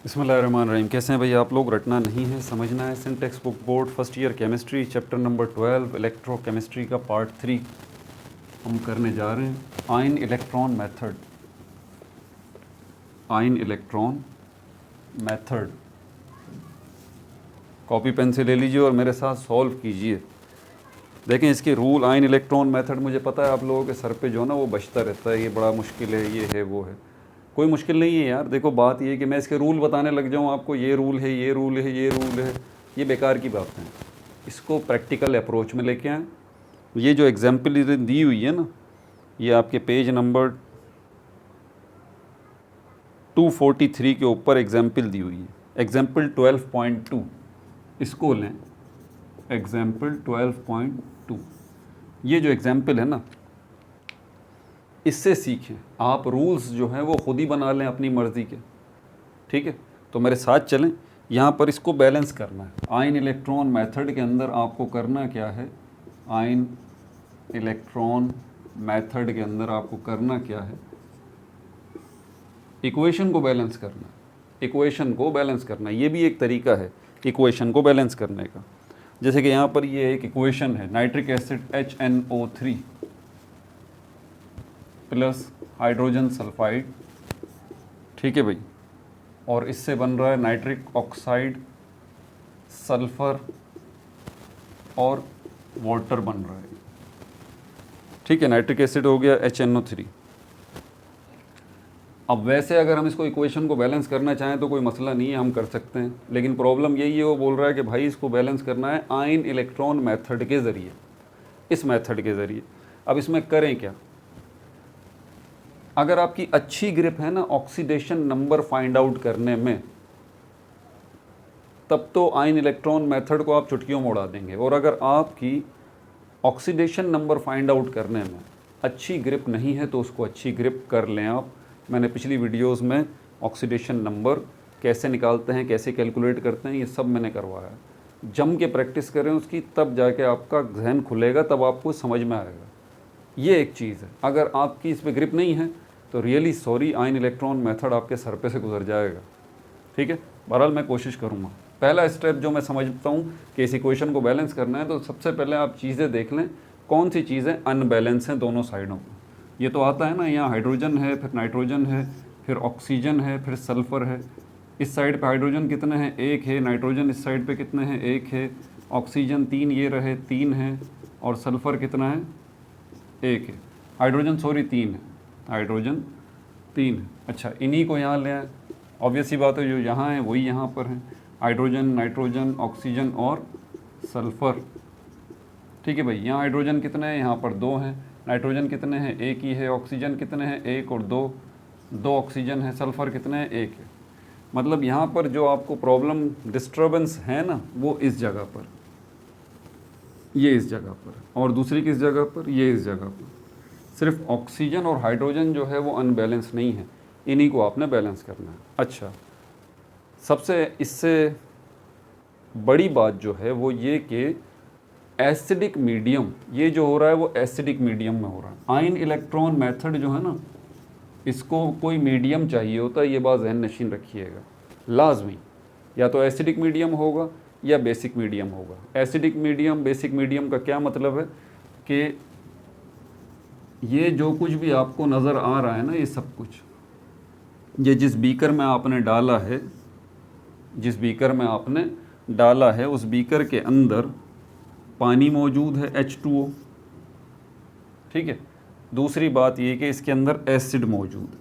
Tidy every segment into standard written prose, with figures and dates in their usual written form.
बिस्मिल्लाहिर्रहमानिर्रहीम। कैसे हैं भाई आप लोग? रटना नहीं है, समझना है। Syntax book board first year chemistry chapter number 12 electrochemistry का पार्ट 3 हम करने जा रहे हैं। Ion electron method, ion electron method. Copy pen से ले लीजिए और मेरे साथ सॉल्व कीजिए। देखें इसके रूल। आयन इलेक्ट्रॉन मेथड मुझे पता है आप लोगों के सर पे जो है ना वो बचता रहता है, ये बड़ा मुश्किल है, ये है, वो है। कोई मुश्किल नहीं है यार। देखो बात ये है कि मैं इसके रूल बताने लग जाऊँ आपको, ये रूल है, ये रूल है, ये रूल है, ये बेकार की बात है। इसको प्रैक्टिकल अप्रोच में लेके आएँ। ये जो एग्जाम्पल दी हुई है ना, ये आपके पेज नंबर 243 के ऊपर एग्जाम्पल दी हुई है। एग्जाम्पल 12.2 इसको लें। एग्जाम्पल 12.2 ये जो एग्जाम्पल है ना, इससे सीखें। आप रूल्स जो हैं वो ख़ुद ही बना लें अपनी मर्ज़ी के। ठीक है, तो मेरे साथ चलें। यहाँ पर इसको बैलेंस करना है। आयन इलेक्ट्रॉन मेथड के अंदर आपको करना क्या है? आयन इलेक्ट्रॉन मेथड के अंदर आपको करना क्या है? इक्वेशन को बैलेंस करना। इक्वेशन को बैलेंस करना, ये भी एक तरीका है इक्वेशन को बैलेंस करने का। जैसे कि यहाँ पर ये एक इक्वेशन है, nitric acid HNO3 plus hydrogen sulphide. ठीक है भाई, और इससे बन रहा है नाइट्रिक ऑक्साइड, सल्फ़र और वाटर बन रहा है। ठीक है, नाइट्रिक एसिड हो गया HNO3। अब वैसे अगर हम इसको इक्वेशन को बैलेंस करना चाहें तो कोई मसला नहीं है, हम कर सकते हैं। लेकिन प्रॉब्लम यही है, वो बोल रहा है कि भाई इसको बैलेंस करना है आयन इलेक्ट्रॉन मेथड के ज़रिए, इस मेथड के ज़रिए। अब इसमें करें क्या? अगर आपकी अच्छी ग्रिप है ना ऑक्सीडेशन नंबर फाइंड आउट करने में, तब तो आयन इलेक्ट्रॉन मेथड को आप चुटकियों में उड़ा देंगे। और अगर आपकी ऑक्सीडेशन नंबर फाइंड आउट करने में अच्छी ग्रिप नहीं है तो उसको अच्छी ग्रिप कर लें आप। मैंने पिछली वीडियोस में ऑक्सीडेशन नंबर कैसे निकालते हैं, कैसे कैलकुलेट करते हैं, ये सब मैंने करवाया है। जम के प्रैक्टिस करें उसकी, तब जाके आपका जहन खुलेगा, तब आपको समझ में आएगा। ये एक चीज़ है। अगर आपकी इस पर ग्रिप नहीं है तो really sorry, ion electron method आपके सर पे से गुजर जाएगा। ठीक है, बहरहाल मैं कोशिश करूँगा। पहला स्टेप जो मैं समझता हूँ कि इस इक्वेशन को बैलेंस करना है, तो सबसे पहले आप चीज़ें देख लें कौन सी चीज़ें अनबैलेंस हैं दोनों साइडों में। ये तो आता है ना, यहाँ हाइड्रोजन है, फिर नाइट्रोजन है, फिर ऑक्सीजन है, फिर सल्फ़र है। इस साइड पे हाइड्रोजन कितने हैं? 1 है। नाइट्रोजन इस साइड पे कितने हैं? 1 है। ऑक्सीजन 3, ये रहे 3 है। और सल्फ़र कितना है? 1 है। हाइड्रोजन 3 है। हाइड्रोजन 3 है। अच्छा, इन्हीं को यहाँ ले आए। ऑब्वियस सी बात है, जो यहाँ है वही यहाँ पर है। हाइड्रोजन, नाइट्रोजन, ऑक्सीजन और सल्फ़र। ठीक है भाई, यहाँ हाइड्रोजन कितने हैं? यहाँ पर 2 हैं। नाइट्रोजन कितने हैं? 1 ही है। ऑक्सीजन कितने हैं? 1 और 2 ऑक्सीजन है। सल्फ़र कितने हैं? 1 है। मतलब यहाँ पर जो आपको प्रॉब्लम डिस्टर्बेंस है ना, वो इस जगह पर, ये इस जगह पर, और दूसरी किस जगह पर? ये इस जगह पर। सिर्फ ऑक्सीजन और हाइड्रोजन जो है वो अनबैलेंस नहीं है, इन्हीं को आपने बैलेंस करना है। अच्छा, सबसे इससे बड़ी बात जो है वो ये कि एसिडिक मीडियम, ये जो हो रहा है वो एसिडिक मीडियम में हो रहा है। आयन इलेक्ट्रॉन मेथड जो है ना, इसको कोई मीडियम चाहिए होता है, ये बात ज़हन नशीन रखिएगा लाजमी। या तो एसिडिक मीडियम होगा या बेसिक मीडियम होगा। एसिडिक मीडियम, बेसिक मीडियम का क्या मतलब है कि ये जो कुछ भी आपको नज़र आ रहा है ना, ये सब कुछ, ये जिस बीकर में आपने डाला है, जिस बीकर में आपने डाला है, उस बीकर के अंदर पानी मौजूद है H2O। ठीक है, दूसरी बात ये कि इसके अंदर एसिड मौजूद है।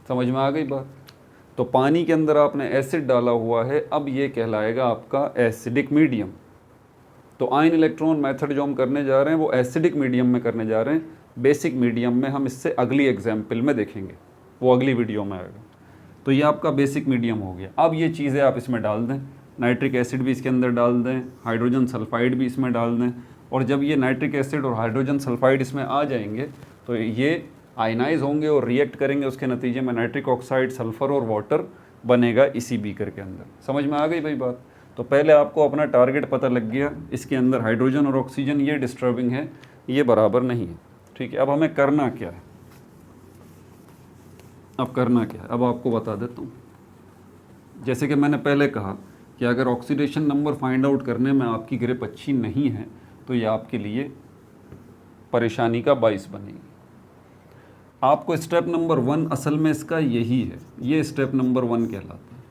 समझ में आ गई बात? तो पानी के अंदर आपने एसिड डाला हुआ है, अब ये कहलाएगा आपका एसिडिक मीडियम। तो आयन इलेक्ट्रॉन मेथड जो हम करने जा रहे हैं वो एसिडिक मीडियम में करने जा रहे हैं। बेसिक मीडियम में हम इससे अगली एग्जाम्पल में देखेंगे, वो अगली वीडियो में आएगा। तो ये आपका बेसिक मीडियम हो गया। अब ये चीज़ें आप इसमें डाल दें, नाइट्रिक एसिड भी इसके अंदर डाल दें, हाइड्रोजन सल्फाइड भी इसमें डाल दें। और जब ये नाइट्रिक एसिड और हाइड्रोजन सल्फाइड इसमें आ जाएंगे तो ये आयनाइज होंगे और रिएक्ट करेंगे, उसके नतीजे में नाइट्रिक ऑक्साइड, सल्फ़र और वाटर बनेगा इसी बीकर के अंदर। समझ में आ गई भाई बात? तो पहले आपको अपना टारगेट पता लग गया, इसके अंदर हाइड्रोजन और ऑक्सीजन ये डिस्टर्बिंग है, ये बराबर नहीं है। ठीक है, अब हमें करना क्या है? अब करना क्या है, अब आपको बता देता हूँ। जैसे कि मैंने पहले कहा कि अगर ऑक्सीडेशन नंबर फाइंड आउट करने में आपकी ग्रिप अच्छी नहीं है तो ये आपके लिए परेशानी का बाइस बनेगी। आपको स्टेप नंबर 1 असल में इसका यही है, ये स्टेप नंबर 1 कहलाता है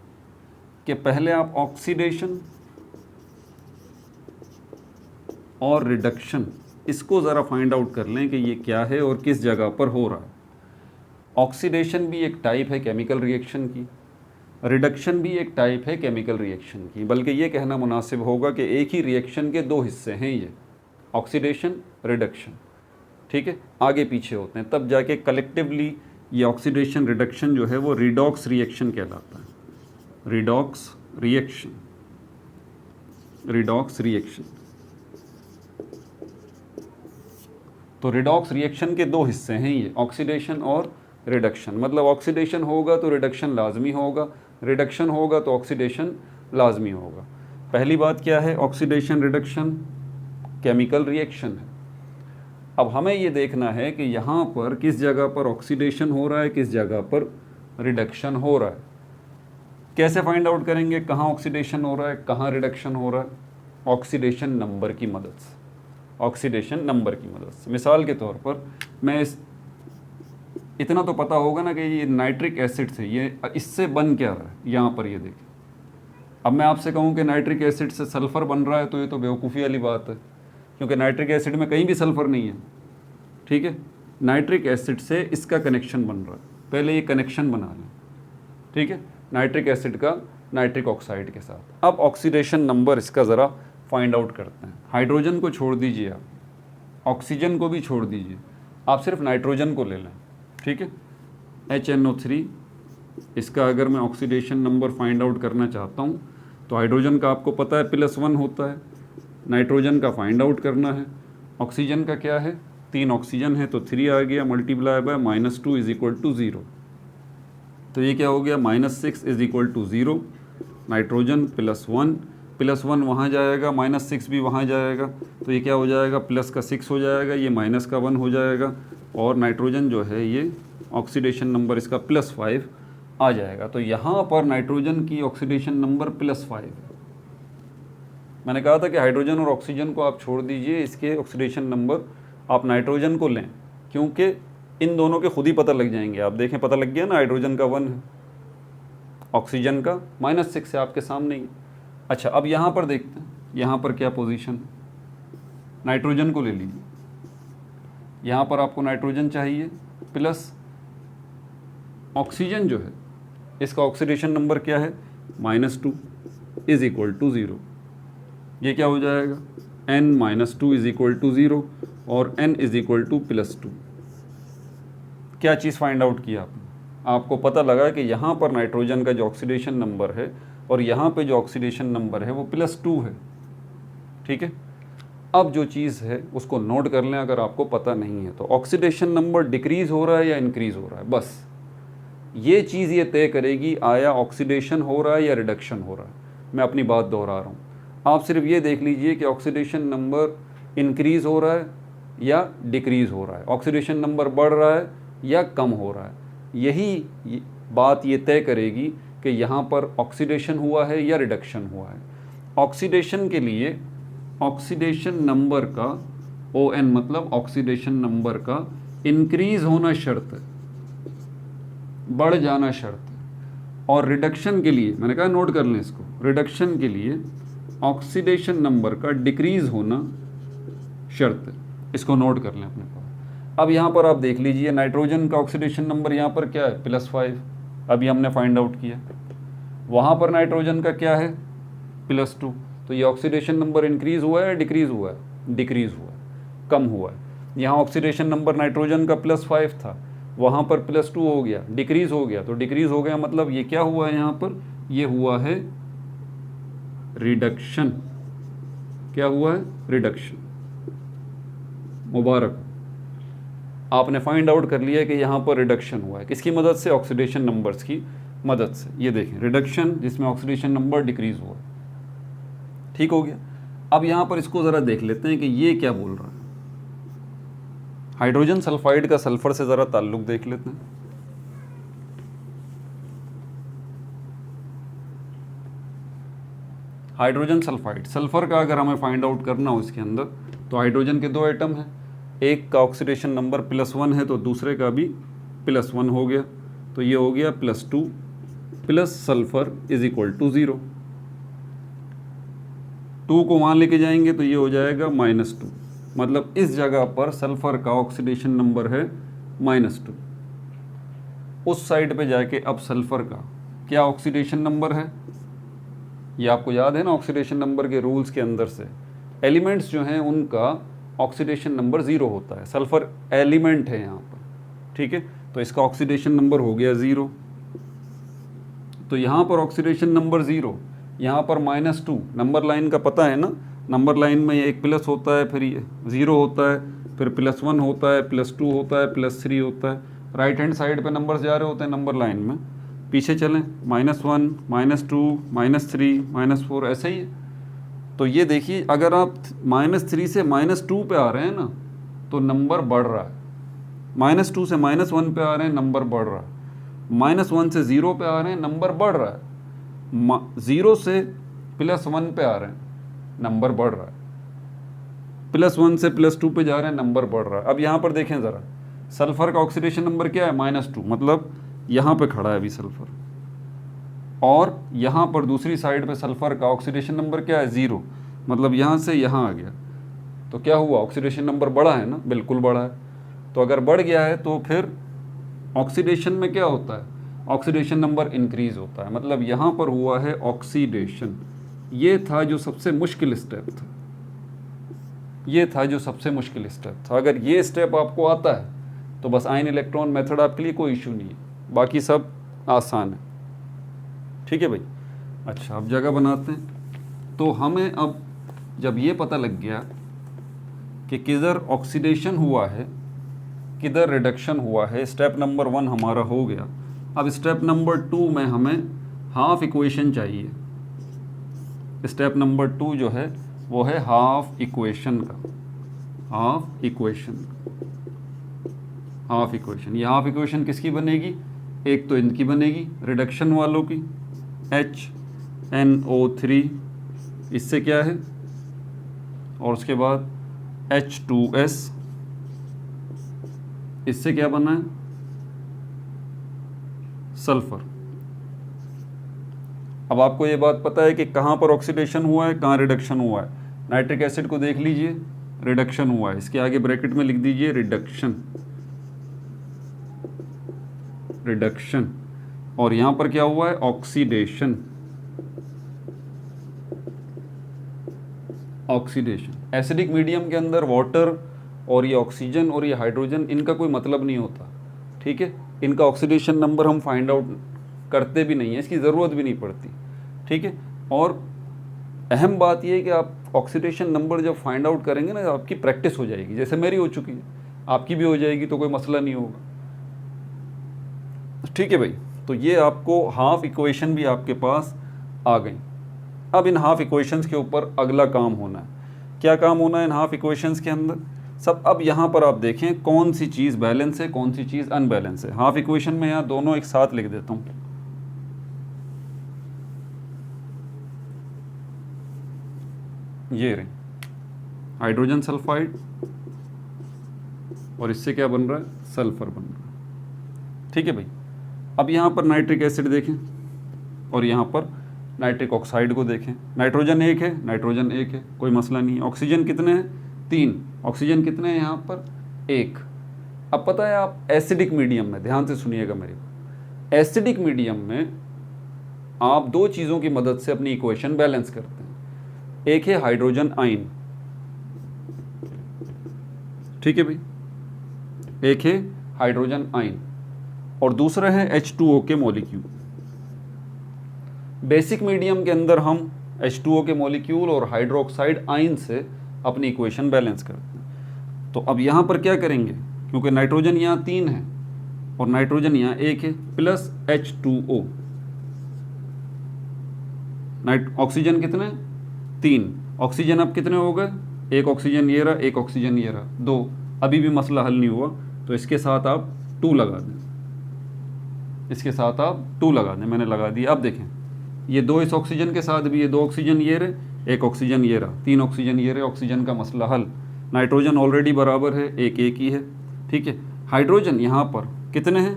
कि पहले आप ऑक्सीडेशन और रिडक्शन इसको ज़रा फाइंड आउट कर लें कि ये क्या है और किस जगह पर हो रहा है। ऑक्सीडेशन भी एक टाइप है केमिकल रिएक्शन की, रिडक्शन भी एक टाइप है केमिकल रिएक्शन की, बल्कि ये कहना मुनासिब होगा कि एक ही रिएक्शन के दो हिस्से हैं ये, ऑक्सीडेशन रिडक्शन। ठीक है, आगे पीछे होते हैं, तब जाके कलेक्टिवली ये ऑक्सीडेशन रिडक्शन जो है वो रिडॉक्स रिएक्शन कहलाता है। Redox reaction, redox reaction. तो रिडॉक्स रिएक्शन के दो हिस्से हैं ये, ऑक्सीडेशन और रिडक्शन। मतलब ऑक्सीडेशन होगा तो रिडक्शन लाजमी होगा, रिडक्शन होगा तो ऑक्सीडेशन लाजमी होगा। पहली बात क्या है, ऑक्सीडेशन रिडक्शन केमिकल रिएक्शन है। अब हमें ये देखना है कि यहाँ पर किस जगह पर ऑक्सीडेशन हो रहा है, किस जगह पर रिडक्शन हो रहा है। कैसे फाइंड आउट करेंगे कहाँ ऑक्सीडेशन हो रहा है, कहाँ रिडक्शन हो रहा है? ऑक्सीडेशन नंबर की मदद से, ऑक्सीडेशन नंबर की मदद से। मिसाल के तौर पर मैं इतना तो पता होगा ना कि ये नाइट्रिक एसिड से ये इससे बन क्या रहा है, यहाँ पर ये देखिए। अब मैं आपसे कहूँ कि नाइट्रिक एसिड से सल्फ़र बन रहा है तो ये तो बेवकूफ़ी वाली बात है, क्योंकि नाइट्रिक एसिड में कहीं भी सल्फ़र नहीं है। ठीक है, नाइट्रिक एसिड से इसका कनेक्शन बन रहा है, पहले ये कनेक्शन बना लें। ठीक है, नाइट्रिक एसिड का नाइट्रिक ऑक्साइड के साथ। अब ऑक्सीडेशन नंबर इसका ज़रा फाइंड आउट करते हैं। हाइड्रोजन को छोड़ दीजिए, आप ऑक्सीजन को भी छोड़ दीजिए, आप सिर्फ नाइट्रोजन को ले लें। ठीक है, HNO3, इसका अगर मैं ऑक्सीडेशन नंबर फाइंड आउट करना चाहता हूँ तो हाइड्रोजन का आपको पता है +1 होता है, नाइट्रोजन का फाइंड आउट करना है। ऑक्सीजन का क्या है, 3 ऑक्सीजन है तो 3 आ गया, मल्टीप्लाई बाय -2 = 0। तो ये क्या हो गया, -6 = 0। नाइट्रोजन +1 वहाँ जाएगा, -6 भी वहाँ जाएगा, तो ये क्या हो जाएगा, प्लस का 6 हो जाएगा, ये माइनस का 1 हो जाएगा, और नाइट्रोजन जो है ये ऑक्सीडेशन नंबर इसका +5 आ जाएगा। तो यहाँ पर नाइट्रोजन की ऑक्सीडेशन नंबर +5 है। मैंने कहा था कि हाइड्रोजन और ऑक्सीजन को आप छोड़ दीजिए, इसके ऑक्सीडेशन नंबर आप नाइट्रोजन को लें, क्योंकि इन दोनों के खुद ही पता लग जाएंगे। आप देखें, पता लग गया ना, हाइड्रोजन का 1 है, ऑक्सीजन का -6 है, आपके सामने ही। अच्छा, अब यहाँ पर देखते हैं, यहाँ पर क्या पोजीशन है। नाइट्रोजन को ले लीजिए, यहाँ पर आपको नाइट्रोजन चाहिए प्लस ऑक्सीजन जो है, इसका ऑक्सीडेशन नंबर क्या है, -2 = 0। ये क्या हो जाएगा, N - 2 = 0 और N = +2। क्या चीज़ फाइंड आउट किया आपने, आपको पता लगा कि यहाँ पर नाइट्रोजन का जो ऑक्सीडेशन नंबर है और यहाँ पे जो ऑक्सीडेशन नंबर है वो +2 है। ठीक है, अब जो चीज़ है उसको नोट कर लें अगर आपको पता नहीं है तो। ऑक्सीडेशन नंबर डिक्रीज़ हो रहा है या इंक्रीज़ हो रहा है, बस ये चीज़ ये तय करेगी आया ऑक्सीडेशन हो रहा है या रिडक्शन हो रहा है। मैं अपनी बात दोहरा रहा हूँ, आप सिर्फ ये देख लीजिए कि ऑक्सीडेशन नंबर इंक्रीज़ हो रहा है या डिक्रीज़ हो रहा है, ऑक्सीडेशन नंबर बढ़ रहा है या कम हो रहा है। यही बात ये तय करेगी कि यहाँ पर ऑक्सीडेशन हुआ है या रिडक्शन हुआ है। ऑक्सीडेशन के लिए ऑक्सीडेशन नंबर का ON मतलब ऑक्सीडेशन नंबर का इंक्रीज़ होना शर्त है, बढ़ जाना शर्त है। और रिडक्शन के लिए मैंने कहा नोट कर लें इसको, रिडक्शन के लिए ऑक्सीडेशन नंबर का डिक्रीज़ होना शर्त है। इसको नोट कर लें अपने पास। अब यहाँ पर आप देख लीजिए, नाइट्रोजन का ऑक्सीडेशन नंबर यहाँ पर क्या है, +5, अभी हमने फाइंड आउट किया। वहाँ पर नाइट्रोजन का क्या है, +2। तो ये ऑक्सीडेशन नंबर इंक्रीज़ हुआ है या डिक्रीज़ हुआ है, डिक्रीज़ हुआ है, कम हुआ है। यहाँ ऑक्सीडेशन नंबर नाइट्रोजन का +5 था, वहाँ पर +2 हो गया, डिक्रीज़ हो गया। तो डिक्रीज़ हो गया मतलब ये क्या हुआ है, यहाँ पर ये हुआ है रिडक्शन। क्या हुआ है, रिडक्शन। मुबारक, आपने फाइंड आउट कर लिया कि यहाँ पर रिडक्शन हुआ है। किसकी मदद से, ऑक्सीडेशन नंबर्स की मदद से। ये देखें, रिडक्शन जिसमें ऑक्सीडेशन नंबर डिक्रीज़ हुआ। ठीक हो गया। अब यहाँ पर इसको ज़रा देख लेते हैं कि ये क्या बोल रहा है। हाइड्रोजन सल्फाइड का सल्फ़र से ज़रा ताल्लुक़ देख लेते हैं। हाइड्रोजन सल्फाइड, सल्फर का अगर हमें फाइंड आउट करना हो इसके अंदर, तो हाइड्रोजन के 2 एटम हैं, एक का ऑक्सीडेशन नंबर +1 है तो दूसरे का भी +1 हो गया, तो ये हो गया +2 plus sulphur is equal to 0। 2 को वहाँ लेके जाएंगे तो ये हो जाएगा -2, मतलब इस जगह पर सल्फर का ऑक्सीडेशन नंबर है -2। उस साइड पे जाके अब सल्फर का क्या ऑक्सीडेशन नंबर है, ये आपको याद है ना ऑक्सीडेशन नंबर के रूल्स के अंदर से, एलिमेंट्स जो हैं उनका ऑक्सीडेशन नंबर 0 होता है, सल्फर एलिमेंट है यहाँ पर, ठीक है। तो इसका ऑक्सीडेशन नंबर हो गया 0, तो यहाँ पर ऑक्सीडेशन नंबर 0, यहाँ पर -2, नंबर लाइन का पता है ना, नंबर लाइन में एक प्लस होता है, फिर ये 0 होता है, फिर +1 होता है, +2 होता है, +3 होता है, राइट हैंड साइड पे नंबर्स जा रहे होते हैं नंबर लाइन में, पीछे चलें -1 -2 -3 -4 ऐसे ही है। तो ये देखिए अगर आप -3 से -2 पे आ रहे हैं ना तो नंबर बढ़ रहा है, -2 से -1 पे आ रहे हैं नंबर बढ़ रहा है, -1 से 0 पे आ रहे हैं नंबर बढ़ रहा है, 0 से +1 पे आ रहे हैं नंबर बढ़ रहा है, +1 से +2 पे जा रहे हैं नंबर बढ़ रहा है। अब यहाँ पर देखें ज़रा, सल्फर का ऑक्सीडेशन नंबर क्या है -2, मतलब यहाँ पे खड़ा है अभी सल्फर, और यहाँ पर दूसरी साइड पे सल्फर का ऑक्सीडेशन नंबर क्या है 0, मतलब यहाँ से यहाँ आ गया, तो क्या हुआ ऑक्सीडेशन नंबर बढ़ा है ना, बिल्कुल बढ़ा है। तो अगर बढ़ गया है तो फिर ऑक्सीडेशन में क्या होता है, ऑक्सीडेशन नंबर इंक्रीज होता है, मतलब यहाँ पर हुआ है ऑक्सीडेशन। ये था जो सबसे मुश्किल स्टेप था, ये था जो सबसे मुश्किल स्टेप था। अगर ये स्टेप आपको आता है तो बस आयन इलेक्ट्रॉन मेथड आपके लिए कोई इशू नहीं है, बाकी सब आसान है, ठीक है भाई। अच्छा अब जगह बनाते हैं, तो हमें अब जब ये पता लग गया कि किधर ऑक्सीडेशन हुआ है किधर रिडक्शन हुआ है, स्टेप नंबर 1 हमारा हो गया। अब स्टेप नंबर 2 में हमें हाफ इक्वेशन चाहिए। स्टेप नंबर 2 जो है वो है हाफ इक्वेशन का, हाफ इक्वेशन। ये हाफ इक्वेशन किसकी बनेगी, एक तो इनकी बनेगी रिडक्शन वालों की, HNO3 इससे क्या है, और उसके बाद H2S इससे क्या बना है सल्फर। अब आपको ये बात पता है कि कहाँ पर ऑक्सीडेशन हुआ है कहाँ रिडक्शन हुआ है। नाइट्रिक एसिड को देख लीजिए, रिडक्शन हुआ है, इसके आगे ब्रैकेट में लिख दीजिए रिडक्शन, रिडक्शन, और यहाँ पर क्या हुआ है ऑक्सीडेशन, ऑक्सीडेशन। एसिडिक मीडियम के अंदर वाटर और ये ऑक्सीजन और ये हाइड्रोजन इनका कोई मतलब नहीं होता, ठीक है, इनका ऑक्सीडेशन नंबर हम फाइंड आउट करते भी नहीं है, इसकी ज़रूरत भी नहीं पड़ती, ठीक है। और अहम बात यह है कि आप ऑक्सीडेशन नंबर जब फाइंड आउट करेंगे ना आपकी प्रैक्टिस हो जाएगी, जैसे मेरी हो चुकी है आपकी भी हो जाएगी, तो कोई मसला नहीं होगा, ठीक है भाई। तो ये आपको हाफ इक्वेशन भी आपके पास आ गई। अब इन हाफ इक्वेशंस के ऊपर अगला काम होना है। क्या काम होना है इन हाफ इक्वेशंस के अंदर सब। अब यहाँ पर आप देखें कौन सी चीज़ बैलेंस है कौन सी चीज़ अनबैलेंस है। हाफ इक्वेशन में यहाँ दोनों एक साथ लिख देता हूँ, ये रहे हाइड्रोजन सल्फाइड और इससे क्या बन रहा है सल्फर बन रहा है, ठीक है भाई। अब यहाँ पर नाइट्रिक एसिड देखें और यहाँ पर नाइट्रिक ऑक्साइड को देखें, नाइट्रोजन एक है नाइट्रोजन एक है, कोई मसला नहीं है। ऑक्सीजन कितने हैं 3, ऑक्सीजन कितने हैं यहाँ पर 1। अब पता है आप एसिडिक मीडियम में, ध्यान से सुनिएगा मेरी, एसिडिक मीडियम में आप 2 चीज़ों की मदद से अपनी इक्वेशन बैलेंस करते हैं। एक है हाइड्रोजन आयन, ठीक है भाई, एक है हाइड्रोजन आयन और दूसरा है H2O के मॉलिक्यूल। बेसिक मीडियम के अंदर हम H2O के मॉलिक्यूल और हाइड्रोक्साइड आयन से अपनी इक्वेशन बैलेंस करते हैं। तो अब यहाँ पर क्या करेंगे, क्योंकि नाइट्रोजन यहाँ 3 है और नाइट्रोजन यहाँ 1 है, प्लस H2O। ऑक्सीजन कितने 3, ऑक्सीजन अब कितने हो गए, एक ऑक्सीजन ये रहा एक ऑक्सीजन ये रहा 2, अभी भी मसला हल नहीं हुआ, तो इसके साथ आप 2 लगा दें, इसके साथ आप 2 लगा दें, मैंने लगा दिया। अब देखें ये 2 इस ऑक्सीजन के साथ भी, ये 2 ऑक्सीजन ये रहे, 1 ऑक्सीजन ये रहा, 3 ऑक्सीजन ये रहे, ऑक्सीजन का मसला हल। नाइट्रोजन ऑलरेडी बराबर है, एक ही है, ठीक है। हाइड्रोजन यहाँ पर कितने हैं,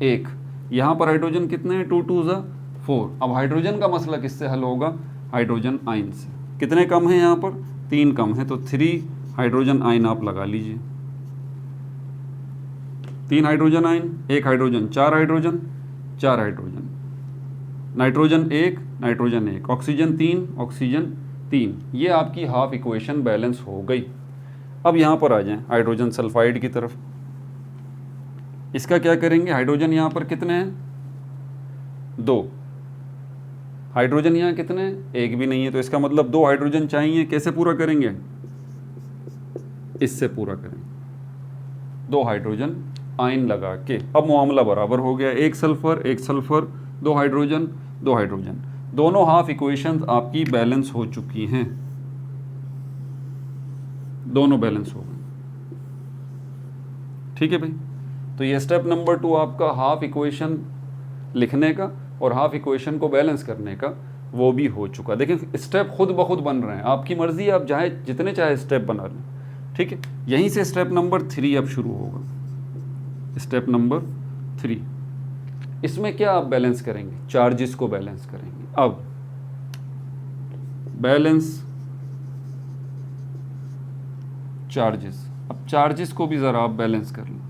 1, यहाँ पर हाइड्रोजन कितने हैं, 2 2 ज़ा 4। अब हाइड्रोजन का मसला किससे हल होगा, हाइड्रोजन आयन से। कितने कम हैं यहाँ पर, 3 कम है, तो 3 हाइड्रोजन आयन आप लगा लीजिए। 3 hydrogen ion, 1 hydrogen, 4 hydrogen, 4 hydrogen, nitrogen 1, nitrogen 1, oxygen 3, oxygen 3। ये आपकी हाफ इक्वेशन बैलेंस हो गई। अब यहाँ पर आ जाएं हाइड्रोजन सल्फाइड की तरफ। इसका क्या करेंगे, हाइड्रोजन यहाँ पर कितने हैं, 2, हाइड्रोजन यहाँ कितने हैं, 1 भी नहीं है, तो इसका मतलब 2 हाइड्रोजन चाहिए। कैसे पूरा करेंगे, इससे पूरा करेंगे, 2 हाइड्रोजन आयन लगा के। अब मामला बराबर हो गया, 1 सल्फर 1 सल्फर, 2 हाइड्रोजन 2 हाइड्रोजन, दोनों हाफ इक्वेशंस आपकी बैलेंस हो चुकी हैं, दोनों बैलेंस हो गए, ठीक है भाई। तो ये स्टेप नंबर 2 आपका हाफ इक्वेशन लिखने का और हाफ इक्वेशन को बैलेंस करने का वो भी हो चुका। देखिए स्टेप खुद ब खुद बन रहे हैं, आपकी मर्जी, आप चाहे जितने चाहे स्टेप बना लें, ठीक है। यहीं से स्टेप नंबर 3 अब शुरू होगा। स्टेप नंबर 3, इसमें क्या आप बैलेंस करेंगे, चार्जेस को बैलेंस करेंगे। अब बैलेंस चार्जेस, अब चार्जेस को भी ज़रा आप बैलेंस कर लें।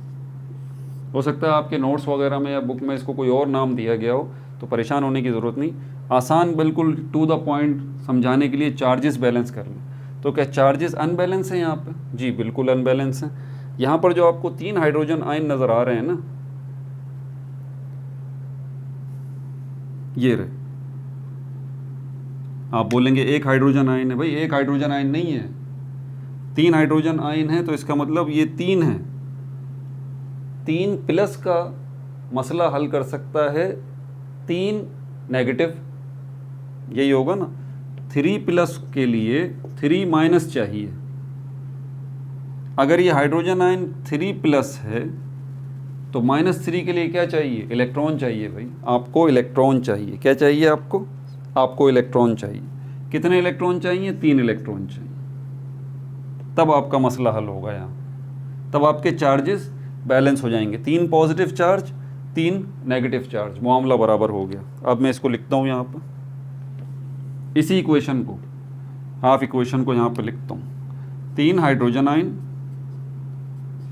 हो सकता है आपके नोट्स वगैरह में या बुक में इसको कोई और नाम दिया गया हो, तो परेशान होने की ज़रूरत नहीं, आसान बिल्कुल टू द पॉइंट समझाने के लिए चार्जेस बैलेंस कर लें। तो क्या चार्जेस अनबैलेंस हैं यहाँ पे, जी बिल्कुल अनबैलेंस हैं। यहाँ पर जो आपको 3 हाइड्रोजन आयन नज़र आ रहे हैं ना, ये रहे, आप बोलेंगे 1 हाइड्रोजन आयन है, भाई 1 हाइड्रोजन आयन नहीं है, 3 हाइड्रोजन आयन है, तो इसका मतलब ये 3 है। 3 प्लस का मसला हल कर सकता है 3 नेगेटिव, यही होगा ना। 3 प्लस के लिए 3 माइनस चाहिए। अगर ये हाइड्रोजन आयन 3 प्लस है तो -3 के लिए क्या चाहिए, इलेक्ट्रॉन चाहिए भाई, आपको इलेक्ट्रॉन चाहिए। क्या चाहिए आपको, आपको इलेक्ट्रॉन चाहिए। कितने इलेक्ट्रॉन चाहिए, 3 इलेक्ट्रॉन चाहिए। तब आपका मसला हल होगा यहाँ, तब आपके चार्जेस बैलेंस हो जाएंगे। 3 पॉजिटिव चार्ज 3 नेगेटिव चार्ज, मामला बराबर हो गया। अब मैं इसको लिखता हूँ यहाँ पर, इसी इक्वेशन को, हाफ इक्वेशन को यहाँ पर लिखता हूँ। 3 hydrogen ion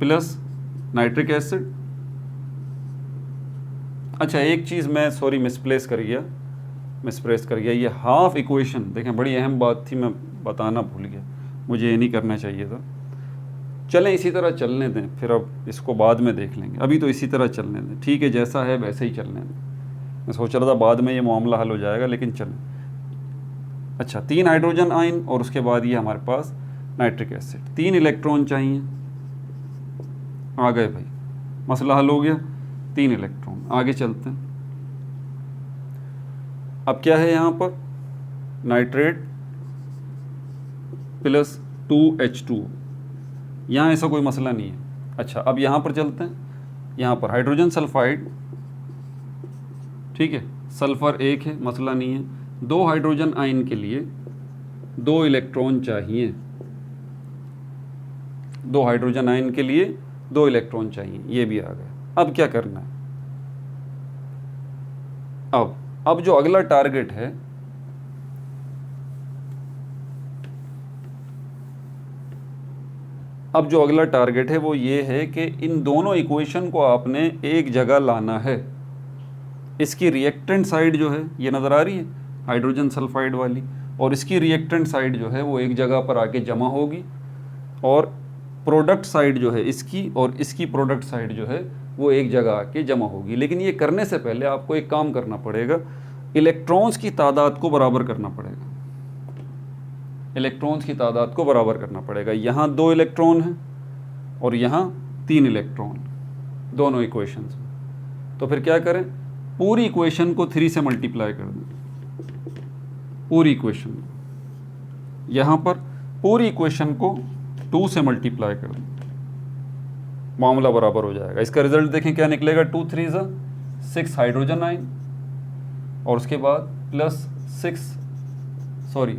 plus nitric acid. अच्छा एक चीज़ मैं सॉरी मिसप्लेस कर गया, ये हाफ इक्वेशन देखें, बड़ी अहम बात थी, मैं बताना भूल गया, मुझे ये नहीं करना चाहिए था। चलें इसी तरह चलने दें, फिर अब इसको बाद में देख लेंगे, अभी तो इसी तरह चलने दें, ठीक है, जैसा है वैसे ही चलने दें। मैं सोच रहा था बाद में ये मामला हल हो जाएगा, लेकिन चलें। अच्छा 3 हाइड्रोजन आयन और उसके बाद ये हमारे पास नाइट्रिक एसिड, 3 इलेक्ट्रॉन चाहिए, आ गए भाई, मसला हल हो गया, 3 इलेक्ट्रॉन। आगे चलते हैं। अब क्या है यहाँ पर, नाइट्रेट प्लस 2H2, यहाँ ऐसा कोई मसला नहीं है। अच्छा अब यहाँ पर चलते हैं, यहाँ पर हाइड्रोजन सल्फाइड, ठीक है, सल्फर 1 है, मसला नहीं है। 2 हाइड्रोजन आयन के लिए 2 इलेक्ट्रॉन चाहिए, 2 हाइड्रोजन आयन के लिए 2 इलेक्ट्रॉन चाहिए, ये भी आ गया। अब क्या करना है, अब जो अगला टारगेट है, अब जो अगला टारगेट है वो ये है कि इन दोनों इक्वेशन को आपने एक जगह लाना है। इसकी रिएक्टेंट साइड जो है ये नज़र आ रही है हाइड्रोजन सल्फाइड वाली, और इसकी रिएक्टेंट साइड जो है वो एक जगह पर आके जमा होगी, और प्रोडक्ट साइड जो है इसकी और इसकी प्रोडक्ट साइड जो है वो एक जगह आके जमा होगी। लेकिन ये करने से पहले आपको एक काम करना पड़ेगा, इलेक्ट्रॉन्स की तादाद को बराबर करना पड़ेगा, इलेक्ट्रॉन्स की तादाद को बराबर करना पड़ेगा। यहाँ 2 इलेक्ट्रॉन हैं और यहाँ 3 इलेक्ट्रॉन, दोनों इक्वेशंस में। तो फिर क्या करें, पूरी इक्वेशन को 3 से मल्टीप्लाई कर दें, पूरी इक्वेशन, यहाँ पर पूरी इक्वेशन को 2 से मल्टीप्लाई कर दें, मामला बराबर हो जाएगा। इसका रिजल्ट देखें क्या निकलेगा, 2 3 6 हाइड्रोजन आयन, और उसके बाद प्लस 6 सॉरी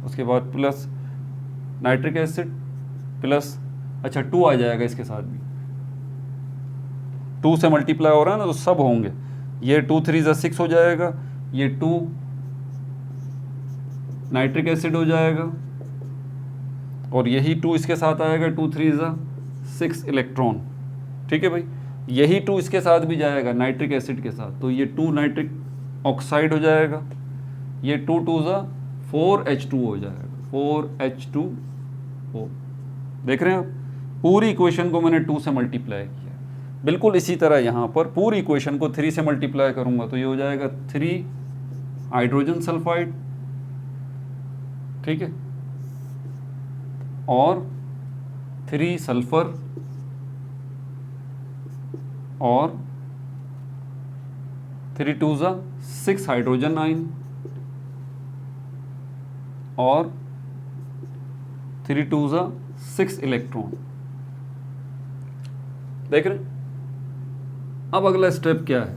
उसके बाद प्लस नाइट्रिक एसिड प्लस अच्छा 2 आ जाएगा इसके साथ भी, 2 से मल्टीप्लाई हो रहा है ना तो सब होंगे, ये 2 3 ज़ा 6 हो जाएगा, ये 2 नाइट्रिक एसिड हो जाएगा और यही 2 इसके साथ आएगा, 2 3 ज़ा 6 इलेक्ट्रॉन। ठीक है भाई, यही 2 इसके साथ भी जाएगा नाइट्रिक एसिड के साथ, तो ये 2 नाइट्रिक ऑक्साइड हो जाएगा, ये 2 2 ज़ा 4H2 हो जाएगा, 4H2O। देख रहे हैं आप, पूरी इक्वेशन को मैंने 2 से मल्टीप्लाई किया। बिल्कुल इसी तरह यहाँ पर पूरी इक्वेशन को 3 से मल्टीप्लाई करूँगा तो ये हो जाएगा 3 हाइड्रोजन सल्फाइड, ठीक है, और 3 सल्फर और 3 2 ज़ा 6 हाइड्रोजन आयन और 3 2 ज़ा 6 इलेक्ट्रॉन। देख रहे हैं? अब अगला स्टेप क्या है,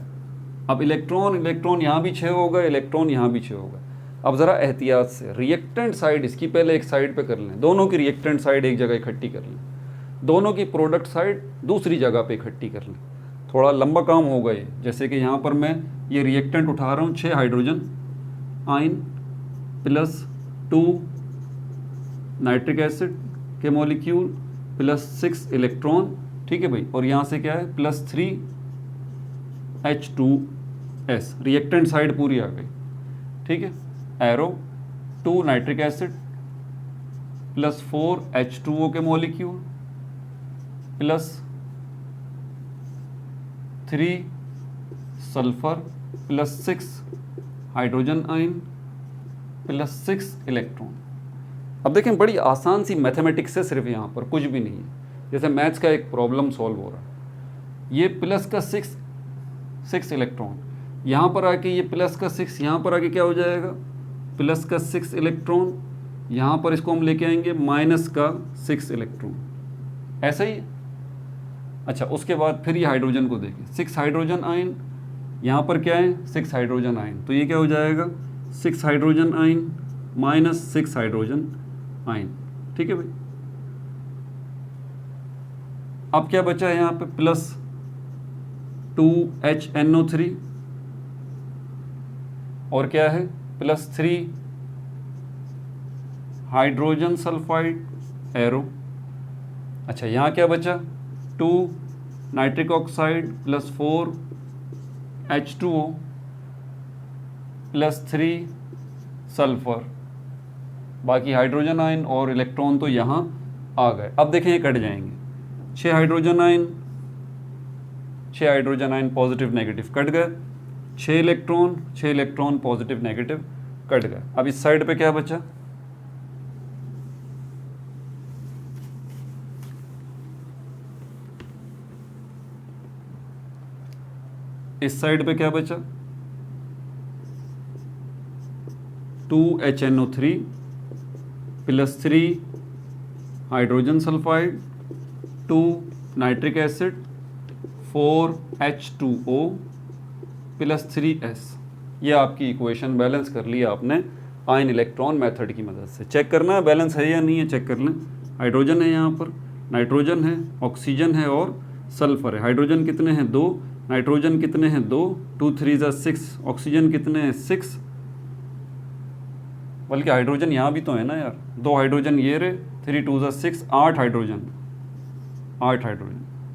अब इलेक्ट्रॉन यहाँ भी 6 होगा, इलेक्ट्रॉन यहाँ भी 6 होगा। अब ज़रा एहतियात से रिएक्टेंट साइड इसकी पहले एक साइड पे कर लें, दोनों की रिएक्टेंट साइड एक जगह इकट्ठी कर लें, दोनों की प्रोडक्ट साइड दूसरी जगह पे इकट्ठी कर लें। थोड़ा लंबा काम होगा ये, जैसे कि यहाँ पर मैं ये रिएक्टेंट उठा रहा हूँ, 6 hydrogen ion plus 2 nitric acid के मॉलिक्यूल प्लस 6 इलेक्ट्रॉन, ठीक है भाई, और यहाँ से क्या है प्लस 3H2S, रिएक्टेंट साइड पूरी आ गई, ठीक है। Arrow 2 nitric acid plus 4H2O के molecule plus 3 sulphur plus 6 hydrogen ion plus 6 electron. अब देखें बड़ी आसान सी मैथमेटिक्स है, सिर्फ यहाँ पर कुछ भी नहीं है, जैसे मैथ्स का एक प्रॉब्लम सॉल्व हो रहा है, ये प्लस का 6 इलेक्ट्रॉन, यहाँ पर आके ये प्लस का 6, यहाँ पर आके क्या हो जाएगा प्लस का 6 इलेक्ट्रॉन, यहाँ पर इसको हम लेके आएंगे माइनस का 6 इलेक्ट्रॉन, ऐसा ही। अच्छा उसके बाद फिर ये हाइड्रोजन को देखें, 6 हाइड्रोजन आयन, यहाँ पर क्या है 6 हाइड्रोजन आयन, तो ये क्या हो जाएगा 6 hydrogen ion minus 6 hydrogen ion, ठीक है भाई। अब क्या बचा है यहाँ पे प्लस 2HNO3 और क्या है प्लस 3 हाइड्रोजन सल्फाइड एरो। अच्छा यहाँ क्या बचा 2 nitric oxide plus 4H2O plus 3 sulphur, बाकी हाइड्रोजन आयन और इलेक्ट्रॉन तो यहाँ आ गए। अब देखें ये कट जाएंगे, 6 hydrogen ion positive negative cut गए, 6 इलेक्ट्रॉन पॉजिटिव नेगेटिव कट गए। अब इस साइड पे क्या बचा इस साइड पे क्या बचा 2HNO3 plus 3 hydrogen sulphide 2 nitric acid 4H2O plus 3S। ये आपकी इक्वेशन बैलेंस कर लिया आपने आयन इलेक्ट्रॉन मेथड की मदद से। चेक करना है बैलेंस है या नहीं है, चेक कर लें। हाइड्रोजन है, यहाँ पर नाइट्रोजन है, ऑक्सीजन है और सल्फर है। हाइड्रोजन कितने हैं 2, नाइट्रोजन कितने हैं 2, 2 3 ज़ा 6, ऑक्सीजन कितने हैं 6, बल्कि हाइड्रोजन यहाँ भी तो है ना यार, 2 हाइड्रोजन ये रहे, 3 2 ज़ा 6, 8 हाइड्रोजन,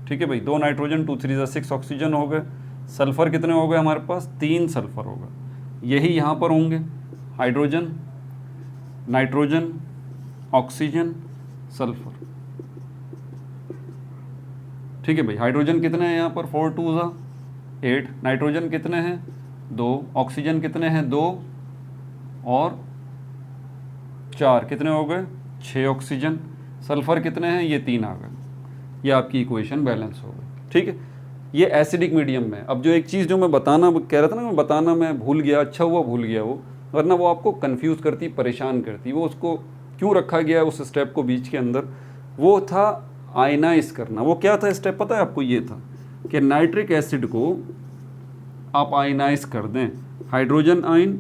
ठीक है भाई। 2 नाइट्रोजन 2 3 ज़ा 6 ऑक्सीजन हो गए। सल्फ़र कितने हो गए हमारे पास 3 सल्फ़र होगा, यही यहाँ पर होंगे हाइड्रोजन नाइट्रोजन ऑक्सीजन सल्फ़र, ठीक है भाई। हाइड्रोजन कितने हैं यहाँ पर 4 2 ज़ा 8, नाइट्रोजन कितने हैं 2, ऑक्सीजन कितने हैं 2 और 4 कितने हो गए 6 ऑक्सीजन, सल्फ़र कितने हैं ये 3 आ गए। ये आपकी इक्वेशन बैलेंस हो गई, ठीक है। ये एसिडिक मीडियम में। अब जो एक चीज़ जो मैं बताना कह रहा था ना, बताना मैं भूल गया, अच्छा हुआ भूल गया वो, वरना वो आपको कंफ्यूज करती, परेशान करती। वो उसको क्यों रखा गया उस स्टेप को बीच के अंदर, वो था आयनाइज करना। वो क्या था स्टेप पता है आपको, ये था कि नाइट्रिक एसिड को आप आयनाइज कर दें, hydrogen ion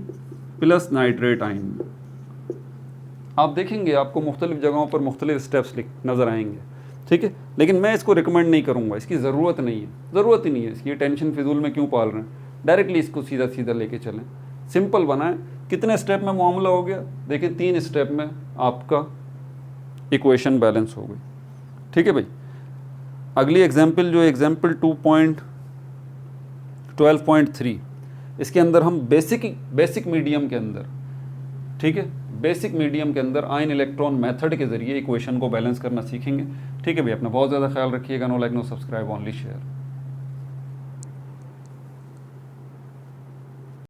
plus nitrate ion. आप देखेंगे आपको मुख्तलिफ जगहों पर मुख्तलिफ स्टेप्स नज़र आएंगे, ठीक है, लेकिन मैं इसको रिकमेंड नहीं करूँगा, इसकी ज़रूरत नहीं है, ज़रूरत ही नहीं है इसकी, टेंशन फिजूल में क्यों पाल रहे हैं। डायरेक्टली इसको सीधा सीधा लेके चलें, सिंपल बनाएं। कितने स्टेप में मामला हो गया, देखिए 3 स्टेप में आपका इक्वेशन बैलेंस हो गई, ठीक है भाई। अगली एग्जाम्पल जो एग्जाम्पल 2.12.3, इसके अंदर हम बेसिक मीडियम के अंदर, ठीक है, बेसिक मीडियम के अंदर आयन इलेक्ट्रॉन मेथड के ज़रिए इक्वेशन को बैलेंस करना सीखेंगे, ठीक है भाई। अपना बहुत ज़्यादा ख्याल रखिएगा। No like no subscribe, only share.